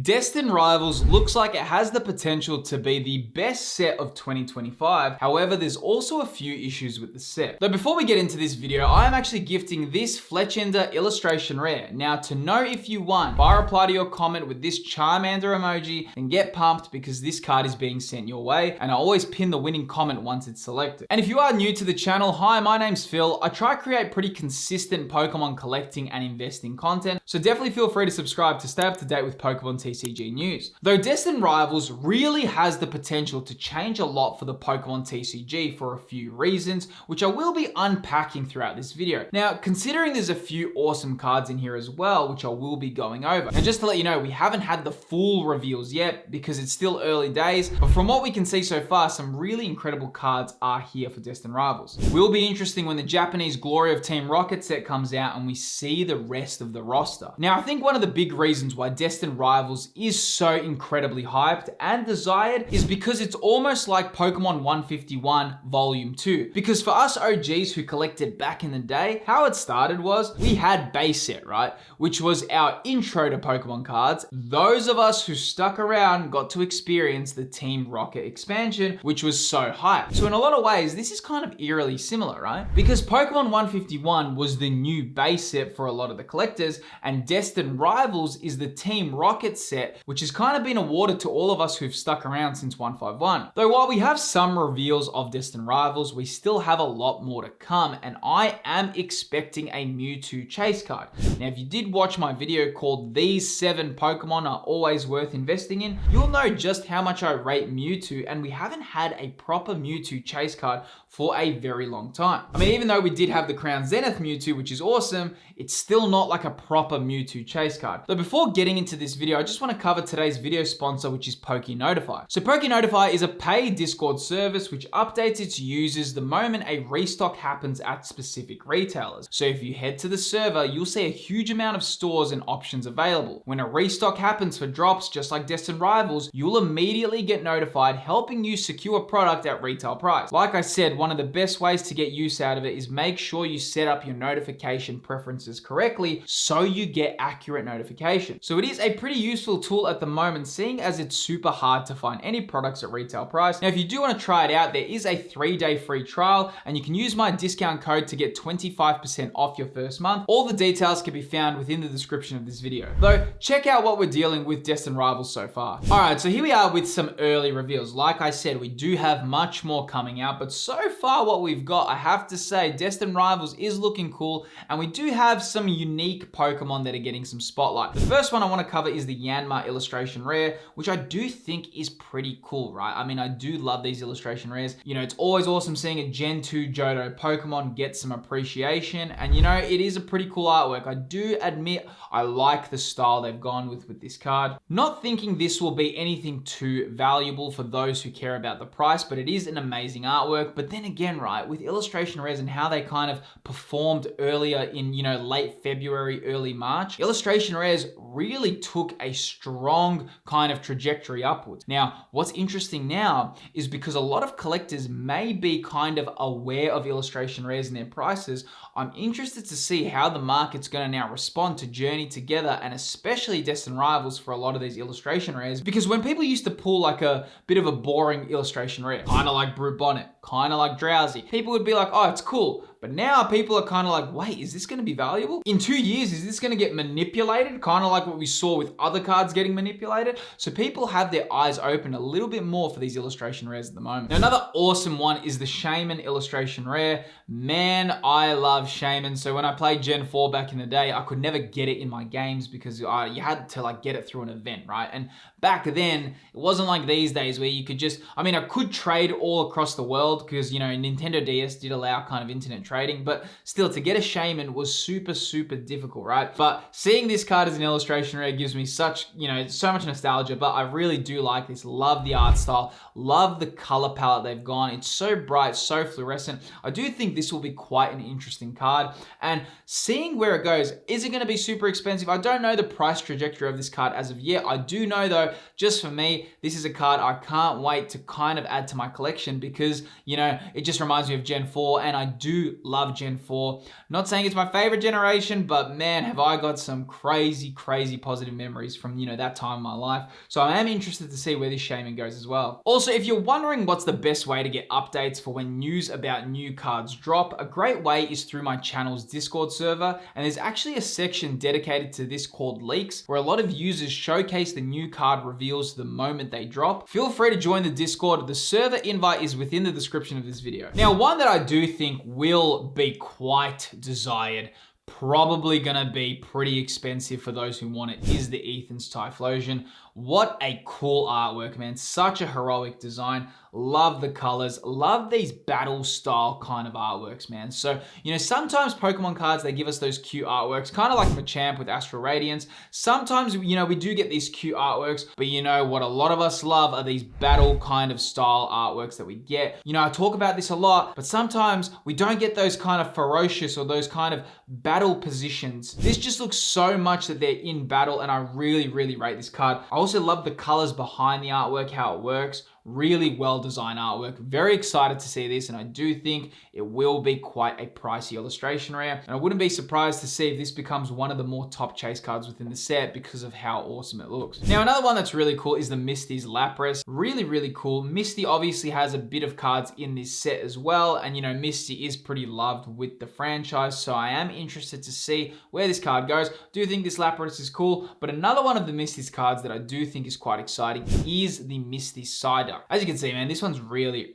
Destined Rivals looks like it has the potential to be the best set of 2025. However, there's also a few issues with the set. Though before we get into this video, I am actually gifting this Fletchender Illustration Rare. Now, to know if you won, by reply to your comment with this Charmander emoji and get pumped because this card is being sent your way, and I always pin the winning comment once it's selected. And if you are new to the channel, hi, my name's Phil. I try to create pretty consistent Pokemon collecting and investing content, so definitely feel free to subscribe to stay up to date with Pokemon TCG news. Though Destined Rivals really has the potential to change a lot for the Pokemon TCG for a few reasons, which I will be unpacking throughout this video. Now, considering there's a few awesome cards in here as well, which I will be going over. Now, just to let you know, we haven't had the full reveals yet because it's still early days, but from what we can see so far, some really incredible cards are here for Destined Rivals. It will be interesting when the Japanese Glory of Team Rocket set comes out and we see the rest of the roster. Now, I think one of the big reasons why Destined Rivals is so incredibly hyped and desired is because it's almost like Pokemon 151 Volume 2. Because for us OGs who collected back in the day, how it started was we had base set, right? Which was our intro to Pokemon cards. Those of us who stuck around got to experience the Team Rocket expansion, which was so hyped. So in a lot of ways, this is kind of eerily similar, right? Because Pokemon 151 was the new base set for a lot of the collectors, and Destined Rivals is the Team Rocket set, which has kind of been awarded to all of us who've stuck around since 151. Though while we have some reveals of Destined Rivals, we still have a lot more to come, and I am expecting a Mewtwo chase card. Now, if you did watch my video called These 7 Pokemon Are Always Worth Investing In, you'll know just how much I rate Mewtwo, and we haven't had a proper Mewtwo chase card for a very long time. I mean, even though we did have the Crown Zenith Mewtwo, which is awesome, it's still not like a proper Mewtwo chase card. Though before getting into this video, I just want to cover today's video sponsor, which is PokeNotify. So PokeNotify is a paid Discord service which updates its users the moment a restock happens at specific retailers. So if you head to the server, you'll see a huge amount of stores and options available. When a restock happens for drops, just like Destined Rivals, you'll immediately get notified, helping you secure product at retail price. Like I said, one of the best ways to get use out of it is make sure you set up your notification preferences correctly so you get accurate notification. So it is a pretty useful tool at the moment, seeing as it's super hard to find any products at retail price. Now, if you do want to try it out, there is a 3-day free trial, and you can use my discount code to get 25% off your first month. All the details can be found within the description of this video. Though, check out what we're dealing with Destined Rivals so far. All right, so here we are with some early reveals. Like I said, we do have much more coming out, but so far what we've got, I have to say, Destined Rivals is looking cool, and we do have some unique Pokemon that are getting some spotlight. The first one I want to cover is the Yanma Illustration Rare, which I do think is pretty cool, right? I mean, I do love these illustration rares. You know, it's always awesome seeing a Gen 2 Johto Pokemon get some appreciation, and you know, it is a pretty cool artwork. I do admit I like the style they've gone with this card. Not thinking this will be anything too valuable for those who care about the price, but it is an amazing artwork. But then again, right, with illustration rares and how they kind of performed earlier in, you know, late February, early March, illustration rares really took a strong kind of trajectory upwards. Now, what's interesting now is because a lot of collectors may be kind of aware of illustration rares and their prices, I'm interested to see how the market's going to now respond to Journey Together, and especially Destined Rivals for a lot of these illustration rares. Because when people used to pull like a bit of a boring illustration rare, kind of like Brute Bonnet, kind of like Drowsy, people would be like, oh, it's cool. But now people are kind of like, wait, is this going to be valuable? In 2 years, is this going to get manipulated? Kind of like what we saw with other cards getting manipulated. So people have their eyes open a little bit more for these illustration rares at the moment. Now, another awesome one is the Shaymin Illustration Rare. Man, I love Shaymin. So when I played Gen 4 back in the day, I could never get it in my games because you had to like get it through an event, right? And back then, it wasn't like these days where you could just, I mean, I could trade all across the world because, you know, Nintendo DS did allow kind of internet trading, but still to get a Shaymin was super, super difficult, right? But seeing this card as an illustration rare gives me such, you know, so much nostalgia, but I really do like this. Love the art style, love the color palette they've gone. It's so bright, so fluorescent. I do think this will be quite an interesting card, and seeing where it goes, is it going to be super expensive? I don't know the price trajectory of this card as of yet. I do know though, just for me, this is a card I can't wait to kind of add to my collection because, you know, it just reminds me of Gen 4, and I do love Gen 4. Not saying it's my favorite generation, but man, have I got some crazy positive memories from, that time in my life. So I am interested to see where this Shaymin goes as well. Also, if you're wondering what's the best way to get updates for when news about new cards drop, a great way is through my channel's Discord server, and there's actually a section dedicated to this called Leaks, where a lot of users showcase the new card reveals the moment they drop. Feel free to join the Discord. The server invite is within the description of this video. Now, one that I do think will be quite desired, probably gonna be pretty expensive for those who want it, is the Ethan's Typhlosion. What a cool artwork, man. Such a heroic design. Love the colors. Love these battle style kind of artworks, man. So, sometimes Pokemon cards, they give us those cute artworks, kind of like Machamp with Astral Radiance. Sometimes, we do get these cute artworks, but what a lot of us love are these battle kind of style artworks that we get. I talk about this a lot, but sometimes we don't get those kind of ferocious or those kind of battle positions. This just looks so much that they're in battle, and I really rate this card. I also love the colors behind the artwork, how it works. Really well designed artwork. Very excited to see this, and I do think it will be quite a pricey illustration rare. And I wouldn't be surprised to see if this becomes one of the more top chase cards within the set because of how awesome it looks. Now, another one that's really cool is the Mistys Lapras. Really cool. Misty obviously has a bit of cards in this set as well, and Misty is pretty loved with the franchise, so I am interested to see where this card goes. Do think this Lapras is cool, but another one of the Mistys cards that I do think is quite exciting is the Mistys Psyduck. As you can see, man, this one's really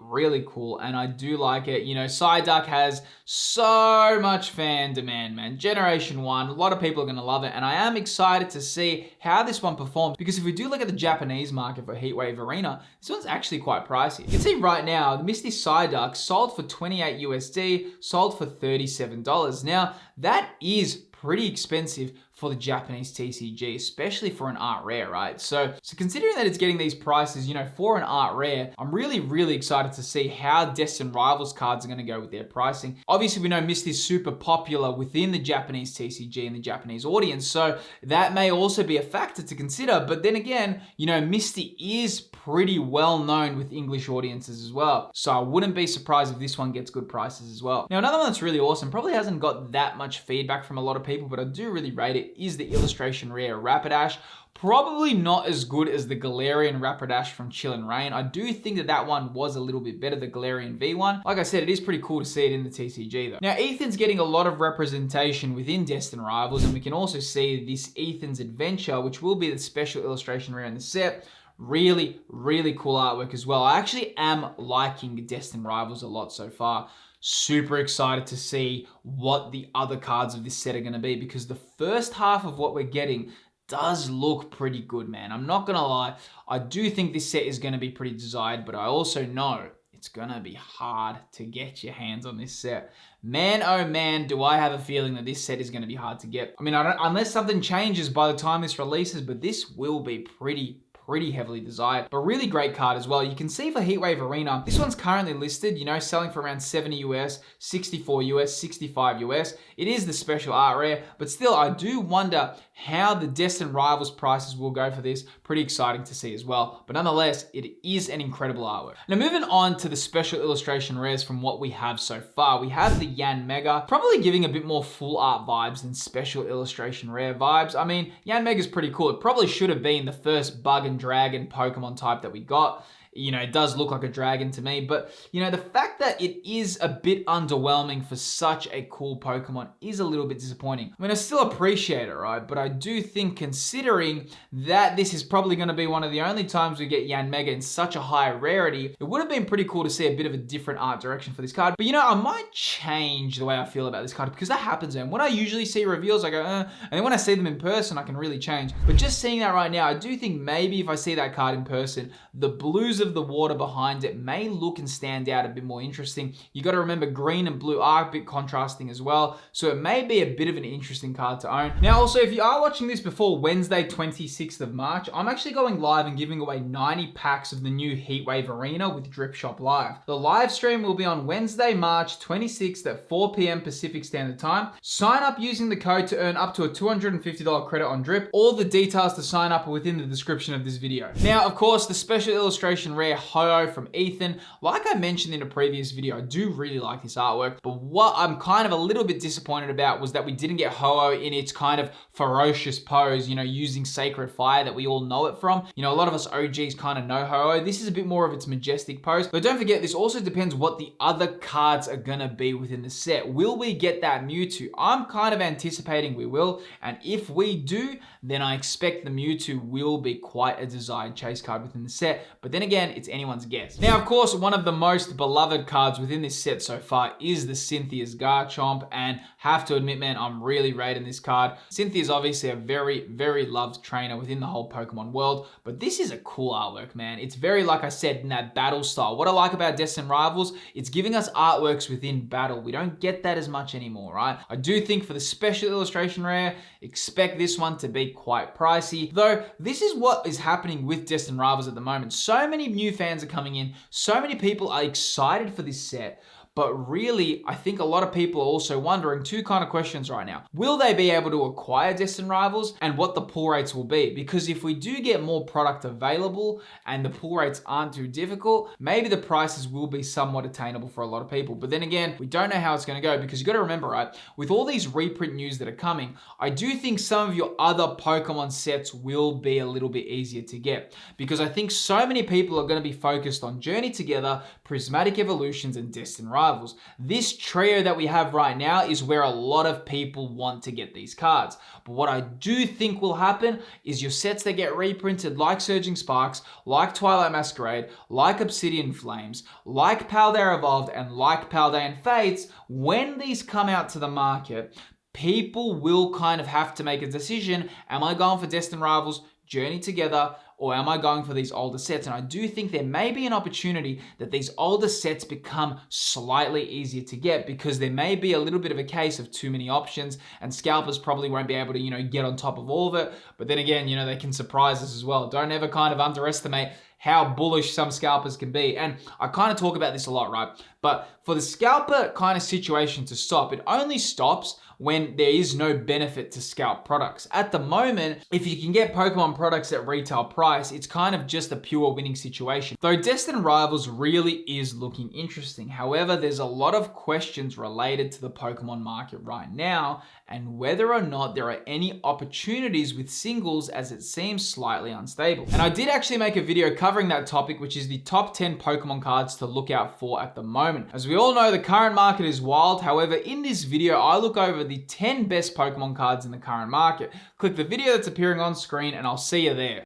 cool, and I do like it. Psyduck has so much fan demand, man. Generation 1, a lot of people are going to love it, and I am excited to see how this one performs, because if we do look at the Japanese market for Heatwave Arena, this one's actually quite pricey. You can see right now, the Mistys Psyduck sold for 28 USD, sold for $37. Now, that is pretty expensive for the Japanese TCG, especially for an art rare, right? So considering that it's getting these prices, for an art rare, I'm really excited to see how Destined Rivals cards are going to go with their pricing. Obviously, we know Misty is super popular within the Japanese TCG and the Japanese audience, so that may also be a factor to consider. But then again, Misty is pretty well known with English audiences as well, so I wouldn't be surprised if this one gets good prices as well. Now, another one that's really awesome, probably hasn't got that much feedback from a lot of people, but I do really rate it, is the illustration rare Rapidash. Probably not as good as the Galarian Rapidash from Chill and Rain. I do think that one was a little bit better, the Galarian V1. Like I said, it is pretty cool to see it in the TCG though. Now, Ethan's getting a lot of representation within Destined Rivals, and we can also see this Ethan's Adventure, which will be the special illustration rare in the set. Really cool artwork as well. I actually am liking Destined Rivals a lot so far. Super excited to see what the other cards of this set are going to be, because the first half of what we're getting does look pretty good, man. I'm not going to lie. I do think this set is going to be pretty desired, but I also know it's going to be hard to get your hands on this set. Man, oh man, do I have a feeling that this set is going to be hard to get. I mean, unless something changes by the time this releases, but this will be pretty heavily desired, but really great card as well. You can see for Heatwave Arena, this one's currently listed, selling for around 70 US, 64 US, 65 US. It is the special art rare, but still, I do wonder how the Destined Rivals prices will go for this. Pretty exciting to see as well, but nonetheless, it is an incredible artwork. Now, moving on to the special illustration rares from what we have so far, we have the Yanmega, probably giving a bit more full art vibes than special illustration rare vibes. I mean, Yanmega's pretty cool. It probably should have been the first bug and dragon Pokemon type that we got. It does look like a dragon to me, but the fact that it is a bit underwhelming for such a cool Pokemon is a little bit disappointing. I mean, I still appreciate it, right? But I do think, considering that this is probably going to be one of the only times we get Yanmega in such a high rarity, it would have been pretty cool to see a bit of a different art direction for this card. But I might change the way I feel about this card, because that happens, man. When I usually see reveals, I go, and then when I see them in person, I can really change. But just seeing that right now, I do think maybe if I see that card in person, the blues of the water behind it may look and stand out a bit more interesting. You got to remember, green and blue are a bit contrasting as well, so it may be a bit of an interesting card to own. Now, also, if you are watching this before Wednesday, 26th of March, I'm actually going live and giving away 90 packs of the new Heatwave Arena with Drip Shop Live. The live stream will be on Wednesday, March 26th at 4 p.m. Pacific Standard Time. Sign up using the code to earn up to a $250 credit on Drip. All the details to sign up are within the description of this video. Now, of course, the special illustration Rare Ho-Oh from Ethan. Like I mentioned in a previous video, I do really like this artwork, but what I'm kind of a little bit disappointed about was that we didn't get Ho-Oh in its kind of ferocious pose, you know, using Sacred Fire that we all know it from. You know, a lot of us OGs kind of know Ho-Oh. This is a bit more of its majestic pose, but don't forget, this also depends what the other cards are gonna be within the set. Will we get that Mewtwo? I'm kind of anticipating we will, and if we do, then I expect the Mewtwo will be quite a desired chase card within the set, but then again, it's anyone's guess. Now, of course, one of the most beloved cards within this set so far is the Cynthias Garchomp, and have to admit, man, I'm really rating this card. Cynthia is obviously a very, very loved trainer within the whole Pokemon world, but this is a cool artwork, man. It's very, like I said, in that battle style. What I like about Destined Rivals, it's giving us artworks within battle. We don't get that as much anymore, right? I do think for the special illustration rare, expect this one to be quite pricey, though this is what is happening with Destined Rivals at the moment. So many new fans are coming in, so many people are excited for this set, but really, I think a lot of people are also wondering two kind of questions right now. Will they be able to acquire Destined Rivals, and what the pull rates will be? Because if we do get more product available and the pull rates aren't too difficult, maybe the prices will be somewhat attainable for a lot of people. But then again, we don't know how it's going to go, because you got to remember, right, with all these reprint news that are coming, I do think some of your other Pokemon sets will be a little bit easier to get, because I think so many people are going to be focused on Journey Together, Prismatic Evolutions, and Destined Rivals. This trio that we have right now is where a lot of people want to get these cards. But what I do think will happen is your sets that get reprinted, like Surging Sparks, like Twilight Masquerade, like Obsidian Flames, like Paldea Evolved, and like Paldean Fates, when these come out to the market, people will kind of have to make a decision. Am I going for Destined Rivals, Journey Together, or am I going for these older sets? And I do think there may be an opportunity that these older sets become slightly easier to get, because there may be a little bit of a case of too many options, and scalpers probably won't be able to, you know, get on top of all of it. But then again, you know, they can surprise us as well. Don't ever kind of underestimate how bullish some scalpers can be. And I kind of talk about this a lot, right? But for the scalper kind of situation to stop, it only stops when there is no benefit to scalp products. At the moment, if you can get Pokemon products at retail price, it's kind of just a pure winning situation. Though Destined Rivals really is looking interesting. However, there's a lot of questions related to the Pokemon market right now, and whether or not there are any opportunities with singles, as it seems slightly unstable. And I did actually make a video covering that topic, which is the top 10 Pokemon cards to look out for at the moment. As we all know, the current market is wild. However, in this video, I look over the 10 best Pokemon cards in the current market. Click the video that's appearing on screen and I'll see you there.